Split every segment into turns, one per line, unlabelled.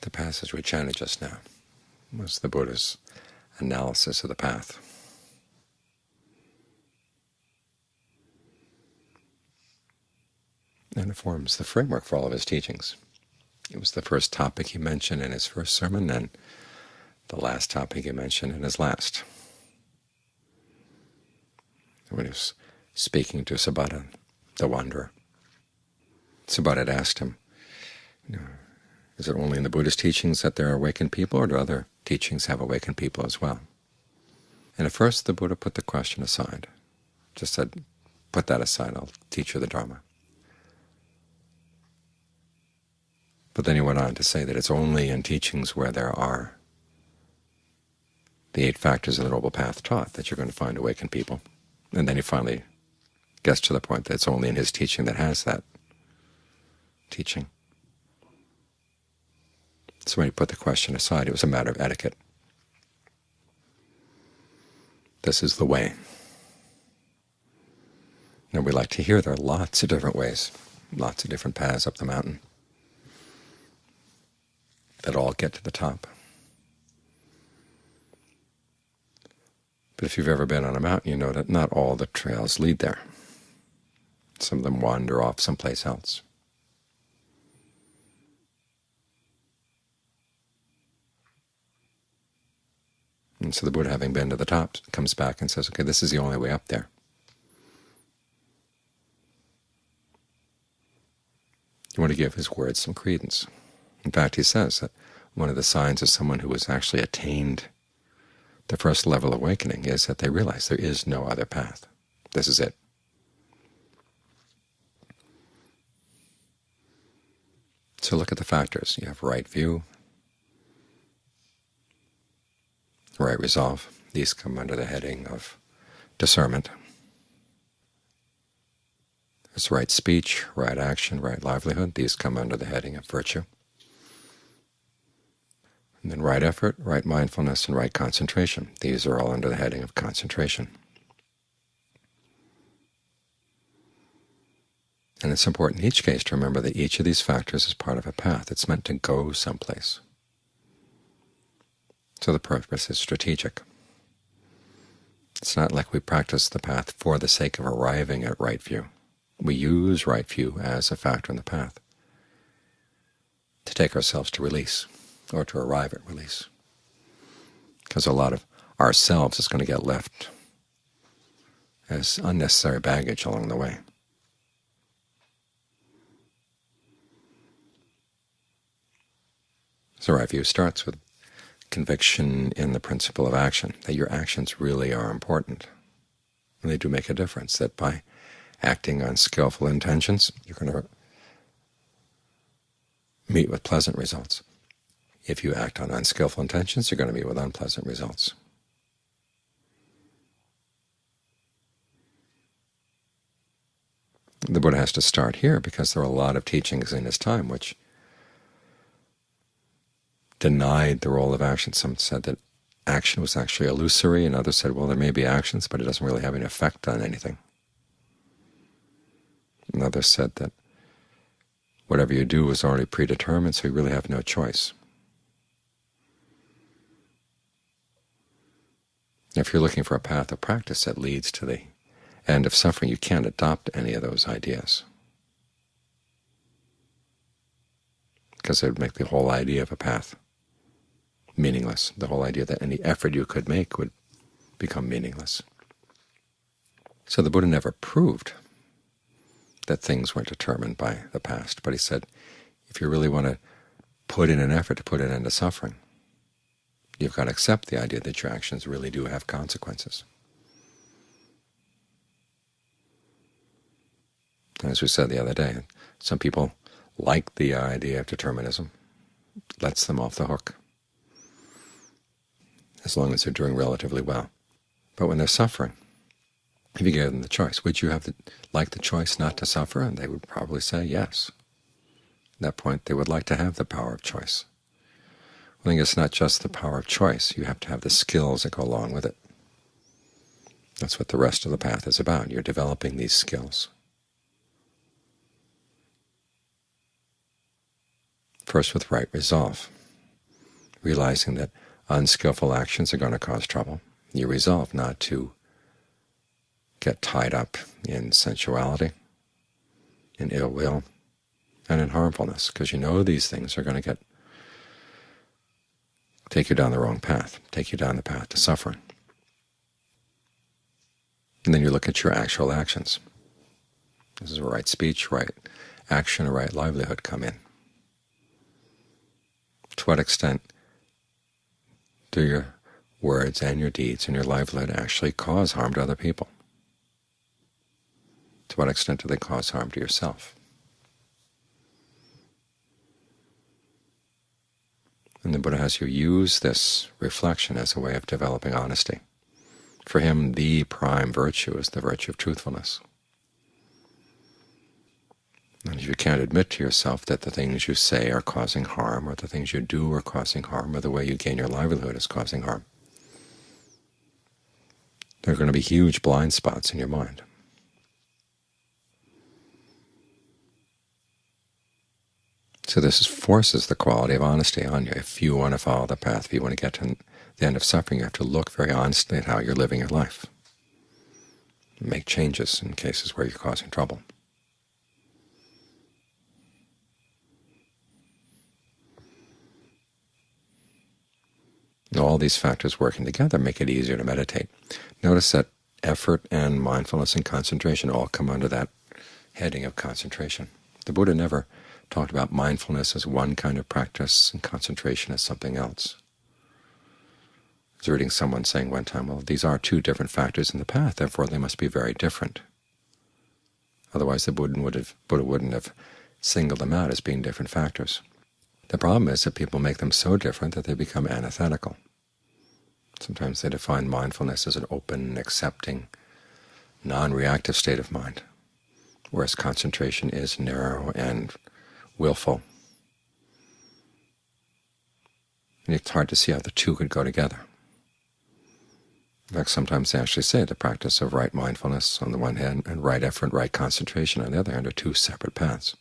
The passage we chanted just now was the Buddha's analysis of the path. And it forms the framework for all of his teachings. It was the first topic he mentioned in his first sermon, and the last topic he mentioned in his last. When he was speaking to Sabata, the wanderer, Sabata had asked him, is it only in the Buddhist teachings that there are awakened people, or do other teachings have awakened people as well? And at first the Buddha put the question aside, just said, put that aside, I'll teach you the Dharma. But then he went on to say that it's only in teachings where there are the 8 factors of the Noble Path taught that you're going to find awakened people. And then he finally gets to the point that it's only in his teaching that has that teaching. So when he put the question aside, it was a matter of etiquette. This is the way. And we like to hear there are lots of different ways, lots of different paths up the mountain that all get to the top. But if you've ever been on a mountain, you know that not all the trails lead there. Some of them wander off someplace else. And so the Buddha, having been to the top, comes back and says, okay, this is the only way up there. You want to give his words some credence. In fact, he says that one of the signs of someone who has actually attained the first level of awakening is that they realize there is no other path. This is it. So look at the factors. You have right view, right resolve. These come under the heading of discernment. There's right speech, right action, right livelihood. These come under the heading of virtue. And then right effort, right mindfulness, and right concentration. These are all under the heading of concentration. And it's important in each case to remember that each of these factors is part of a path. It's meant to go someplace. So the purpose is strategic. It's not like we practice the path for the sake of arriving at right view. We use right view as a factor in the path to take ourselves to release, or to arrive at release, because a lot of ourselves is going to get left as unnecessary baggage along the way. So right view starts with conviction in the principle of action, that your actions really are important, and they do make a difference, that by acting on skillful intentions, you're going to meet with pleasant results. If you act on unskillful intentions, you're going to meet with unpleasant results. The Buddha has to start here because there were a lot of teachings in his time which denied the role of action. Some said that action was actually illusory, and others said, well, there may be actions, but it doesn't really have any effect on anything. And others said that whatever you do is already predetermined, so you really have no choice. If you're looking for a path of practice that leads to the end of suffering, you can't adopt any of those ideas, because it would make the whole idea of a path meaningless. The whole idea that any effort you could make would become meaningless. So the Buddha never proved that things were determined by the past, but he said, if you really want to put in an effort to put an end to suffering, you've got to accept the idea that your actions really do have consequences. As we said the other day, some people like the idea of determinism. It lets them off the hook, as long as they're doing relatively well. But when they're suffering, if you gave them the choice, would you like the choice not to suffer? And they would probably say yes. At that point, they would like to have the power of choice. I think it's not just the power of choice. You have to have the skills that go along with it. That's what the rest of the path is about. You're developing these skills. First with right resolve. realizing that unskillful actions are going to cause trouble. You resolve not to get tied up in sensuality, in ill will, and in harmfulness, because you know these things are going to take you down the wrong path, take you down the path to suffering. And then you look at your actual actions. This is where right speech, right action, or right livelihood come in. To what extent do your words and your deeds and your livelihood actually cause harm to other people? To what extent do they cause harm to yourself? And the Buddha has you use this reflection as a way of developing honesty. For him, the prime virtue is the virtue of truthfulness. And if you can't admit to yourself that the things you say are causing harm, or the things you do are causing harm, or the way you gain your livelihood is causing harm, there are going to be huge blind spots in your mind. So this forces the quality of honesty on you. If you want to follow the path, if you want to get to the end of suffering, you have to look very honestly at how you're living your life. Make changes in cases where you're causing trouble. All these factors working together make it easier to meditate. Notice that effort and mindfulness and concentration all come under that heading of concentration. The Buddha never talked about mindfulness as one kind of practice and concentration as something else. I was reading someone saying one time, well, these are two different factors in the path, therefore they must be very different. Otherwise the Buddha wouldn't have singled them out as being different factors. The problem is that people make them so different that they become antithetical. Sometimes they define mindfulness as an open, accepting, non-reactive state of mind, whereas concentration is narrow and willful. And it's hard to see how the two could go together. In fact, sometimes they actually say the practice of right mindfulness on the one hand and right effort, right concentration on the other hand are two separate paths.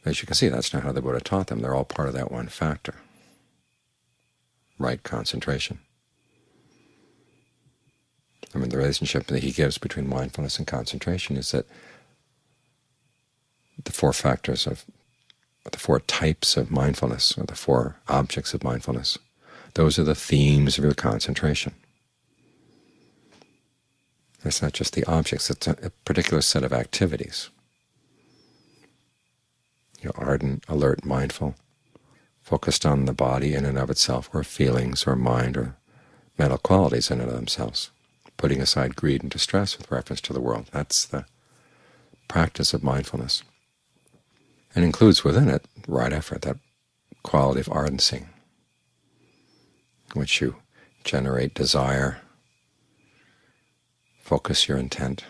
As you can see, that's not how the Buddha taught them. They're all part of that one factor, right concentration. I mean, the relationship that he gives between mindfulness and concentration is that the four factors of the four types of mindfulness, or the four objects of mindfulness, those are the themes of your concentration. It's not just the objects, it's a particular set of activities. You're ardent, alert, mindful, focused on the body in and of itself, or feelings, or mind, or mental qualities in and of themselves, putting aside greed and distress with reference to the world. That's the practice of mindfulness, and includes within it right effort, that quality of ardency, in which you generate desire, focus your intent,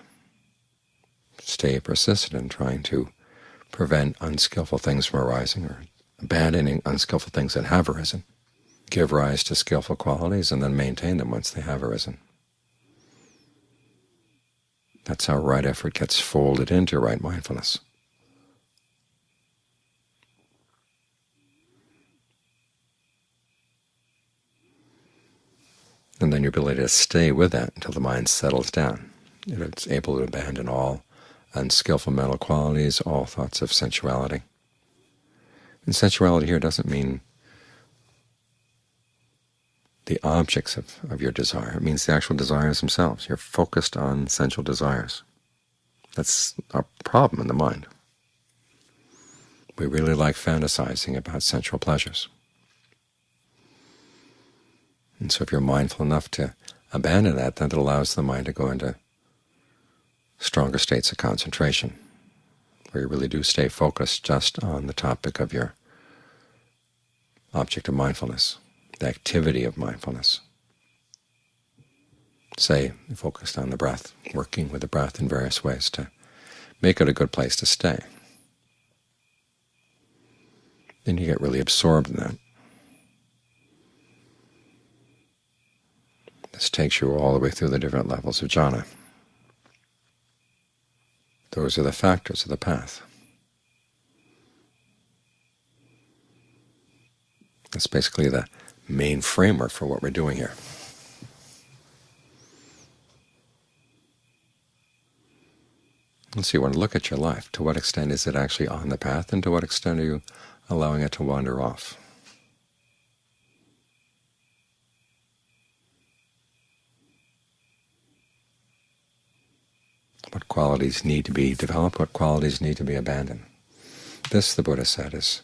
stay persistent in trying to prevent unskillful things from arising, or abandoning unskillful things that have arisen, give rise to skillful qualities, and then maintain them once they have arisen. That's how right effort gets folded into right mindfulness. And then your ability to stay with that until the mind settles down. It's able to abandon all unskillful mental qualities, all thoughts of sensuality. And sensuality here doesn't mean the objects of your desire. It means the actual desires themselves. You're focused on sensual desires. That's a problem in the mind. We really like fantasizing about sensual pleasures. And so if you're mindful enough to abandon that, then it allows the mind to go into stronger states of concentration, where you really do stay focused just on the topic of your object of mindfulness, the activity of mindfulness. Say, focused on the breath, working with the breath in various ways to make it a good place to stay. Then you get really absorbed in that. This takes you all the way through the different levels of jhana. Those are the factors of the path. That's basically the main framework for what we're doing here. And so you want to look at your life. To what extent is it actually on the path, and to what extent are you allowing it to wander off? What qualities need to be developed, what qualities need to be abandoned. This, the Buddha said, is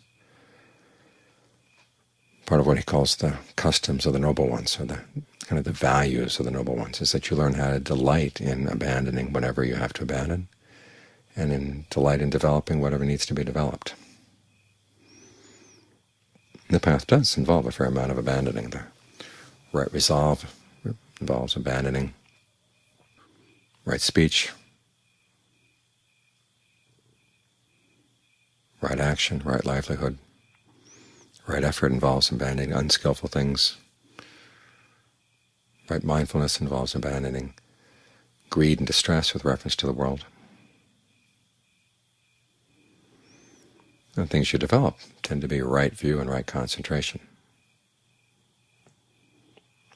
part of what he calls the customs of the noble ones, or the kind of the values of the noble ones, is that you learn how to delight in abandoning whatever you have to abandon, and in delight in developing whatever needs to be developed. The path does involve a fair amount of abandoning. The right resolve involves abandoning right speech, right action, right livelihood. Right effort involves abandoning unskillful things. Right mindfulness involves abandoning greed and distress with reference to the world. And things you develop tend to be right view and right concentration.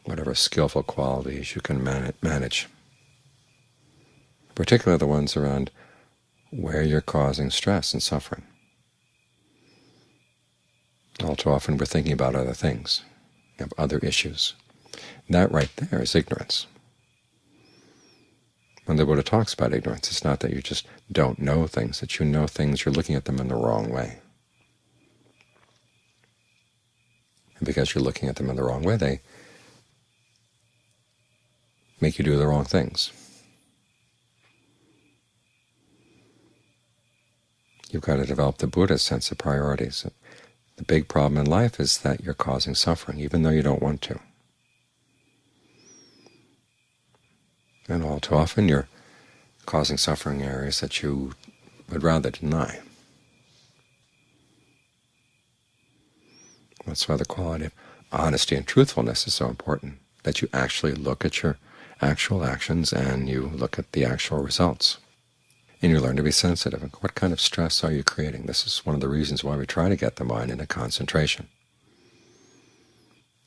Whatever skillful qualities you can manage, particularly the ones around where you're causing stress and suffering. All too often we're thinking about other things, of other issues. That right there is ignorance. When the Buddha talks about ignorance, it's not that you just don't know things, that you know things, you're looking at them in the wrong way. And because you're looking at them in the wrong way, they make you do the wrong things. You've got to develop the Buddha's sense of priorities. The big problem in life is that you're causing suffering, even though you don't want to. And all too often you're causing suffering in areas that you would rather deny. That's why the quality of honesty and truthfulness is so important, that you actually look at your actual actions and you look at the actual results. And you learn to be sensitive. What kind of stress are you creating? This is one of the reasons why we try to get the mind into concentration,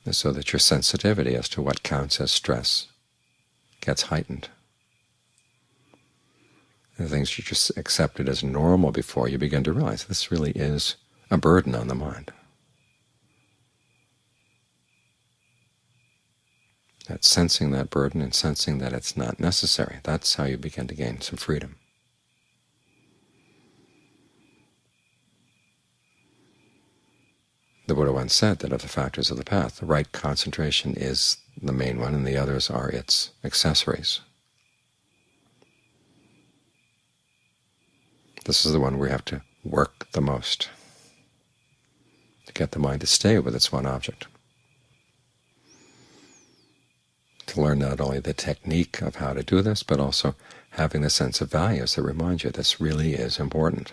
is so that your sensitivity as to what counts as stress gets heightened. The things you just accepted as normal before, you begin to realize this really is a burden on the mind. That sensing that burden and sensing that it's not necessary, that's how you begin to gain some freedom. The Buddha once said that of the factors of the path, the right concentration is the main one, and the others are its accessories. This is the one where you have to work the most to get the mind to stay with its one object, to learn not only the technique of how to do this, but also having the sense of values that remind you this really is important.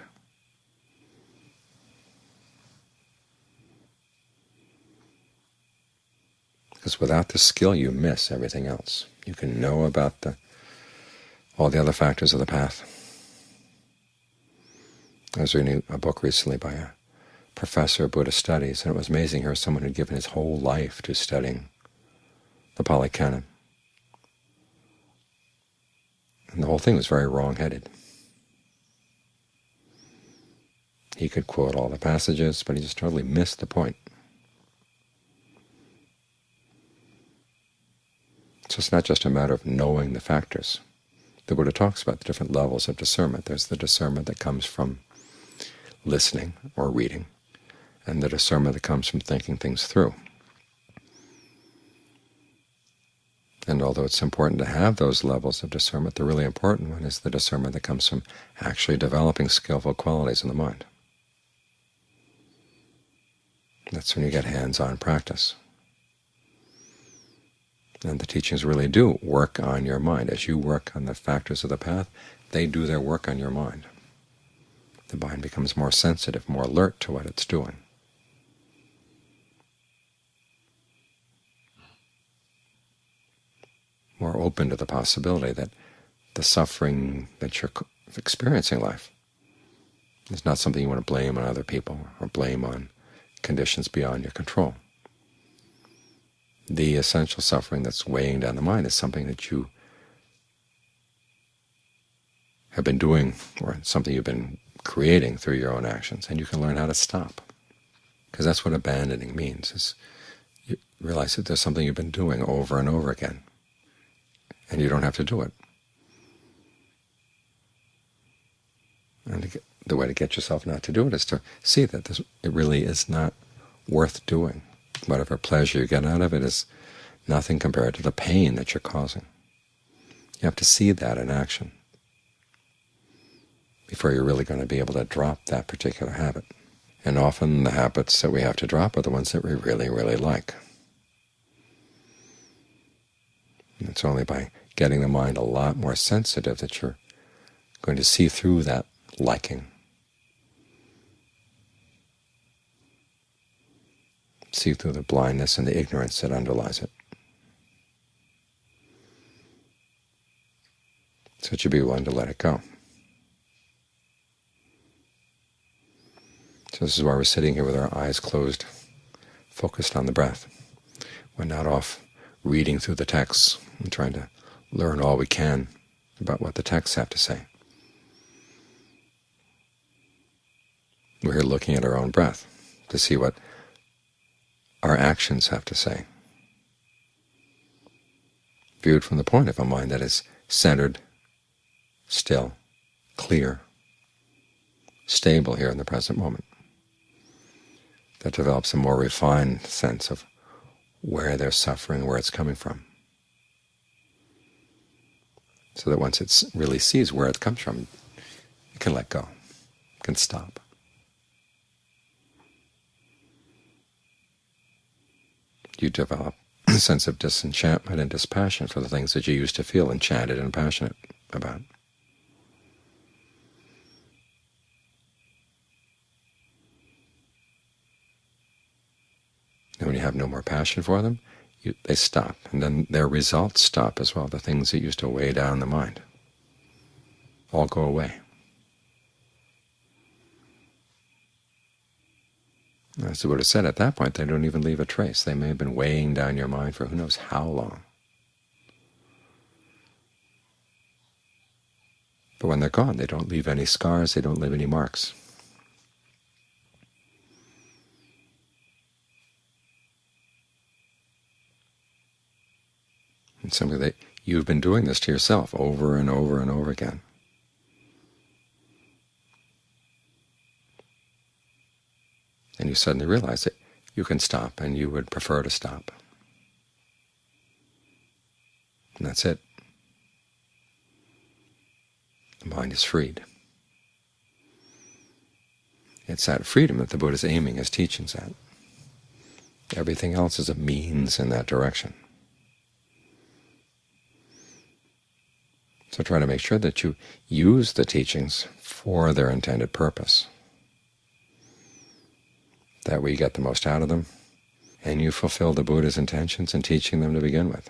Because without the skill, you miss everything else. You can know about all the other factors of the path. I was reading a book recently by a professor of Buddhist studies, and it was amazing. Here was someone who had given his whole life to studying the Pali Canon. And the whole thing was very wrong-headed. He could quote all the passages, but he just totally missed the point. So it's not just a matter of knowing the factors. The Buddha talks about the different levels of discernment. There's the discernment that comes from listening or reading, and the discernment that comes from thinking things through. And although it's important to have those levels of discernment, the really important one is the discernment that comes from actually developing skillful qualities in the mind. That's when you get hands-on practice. And the teachings really do work on your mind. As you work on the factors of the path, they do their work on your mind. The mind becomes more sensitive, more alert to what it's doing. More open to the possibility that the suffering that you're experiencing in life is not something you want to blame on other people or blame on conditions beyond your control. The essential suffering that's weighing down the mind is something that you have been doing, or something you've been creating through your own actions, and you can learn how to stop. Because that's what abandoning means, is you realize that there's something you've been doing over and over again, and you don't have to do it. And the way to get yourself not to do it is to see that it really is not worth doing. Whatever pleasure you get out of it is nothing compared to the pain that you're causing. You have to see that in action before you're really going to be able to drop that particular habit. And often the habits that we have to drop are the ones that we really, really like. And it's only by getting the mind a lot more sensitive that you're going to see through that liking. See through the blindness and the ignorance that underlies it. So that you'll be willing to let it go. So this is why we're sitting here with our eyes closed, focused on the breath. We're not off reading through the texts and trying to learn all we can about what the texts have to say. We're here looking at our own breath to see what our actions have to say, viewed from the point of a mind that is centered, still, clear, stable here in the present moment, that develops a more refined sense of where there's suffering, where it's coming from, so that once it really sees where it comes from, it can let go, it can stop. You develop a sense of disenchantment and dispassion for the things that you used to feel enchanted and passionate about. And when you have no more passion for them, they stop, and then their results stop as well. The things that used to weigh down the mind all go away. As the Buddha said, at that point they don't even leave a trace. They may have been weighing down your mind for who knows how long. But when they're gone, they don't leave any scars, they don't leave any marks. And simply that you've been doing this to yourself over and over and over again. And you suddenly realize that you can stop, and you would prefer to stop. And that's it. The mind is freed. It's that freedom that the Buddha is aiming his teachings at. Everything else is a means in that direction. So try to make sure that you use the teachings for their intended purpose. That way you get the most out of them, and you fulfill the Buddha's intentions in teaching them to begin with.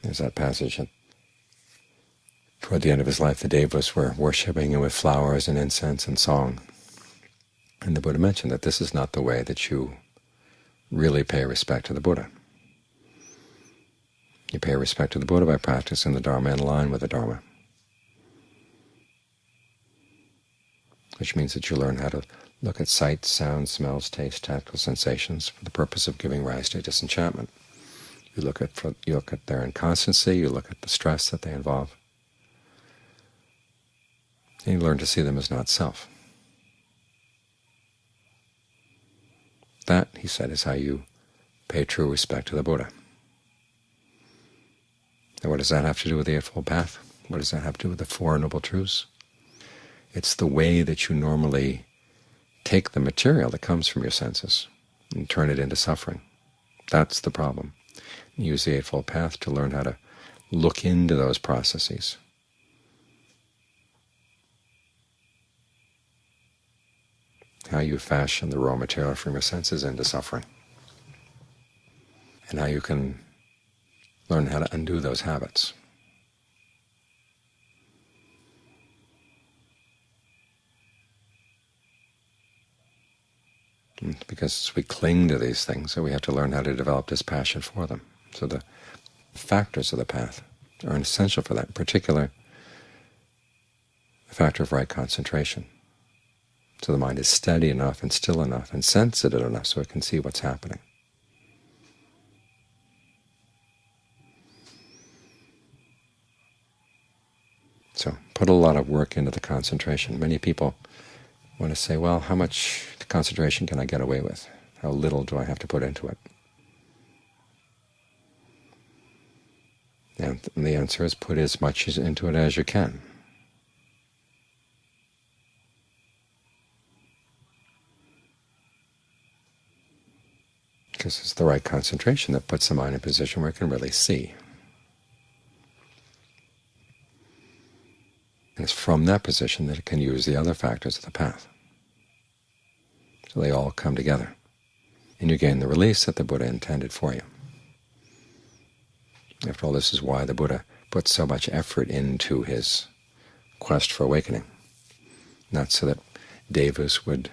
There's that passage toward the end of his life, the devas were worshipping him with flowers and incense and song. And the Buddha mentioned that this is not the way that you really pay respect to the Buddha. You pay respect to the Buddha by practicing the Dharma in line with the Dharma, which means that you learn how to look at sights, sounds, smells, tastes, tactile sensations for the purpose of giving rise to disenchantment. You look at their inconstancy, you look at the stress that they involve, and you learn to see them as not self. That, he said, is how you pay true respect to the Buddha. And what does that have to do with the Eightfold Path? What does that have to do with the Four Noble Truths? It's the way that you normally take the material that comes from your senses and turn it into suffering. That's the problem. You use the Eightfold Path to learn how to look into those processes. How you fashion the raw material from your senses into suffering, and how you can learn how to undo those habits. Because we cling to these things, so we have to learn how to develop this passion for them. So the factors of the path are essential for that, in particular the factor of right concentration. So the mind is steady enough and still enough and sensitive enough so it can see what's happening. So put a lot of work into the concentration. Many people want to say, well, how much concentration can I get away with? How little do I have to put into it? And the answer is put as much into it as you can. Because it's the right concentration that puts the mind in a position where it can really see. And it's from that position that it can use the other factors of the path. So they all come together, and you gain the release that the Buddha intended for you. After all, this is why the Buddha put so much effort into his quest for awakening, not so that devas would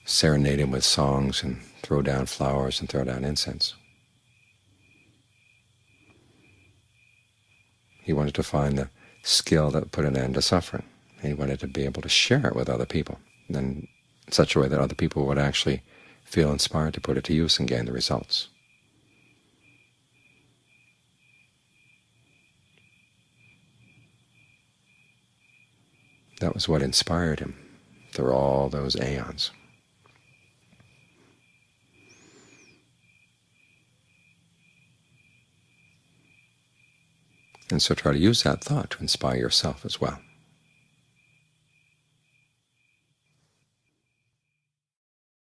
serenade him with songs and throw down flowers and throw down incense. He wanted to find the skill that would put an end to suffering. And he wanted to be able to share it with other people, and in such a way that other people would actually feel inspired to put it to use and gain the results. That was what inspired him through all those aeons. And so try to use that thought to inspire yourself as well.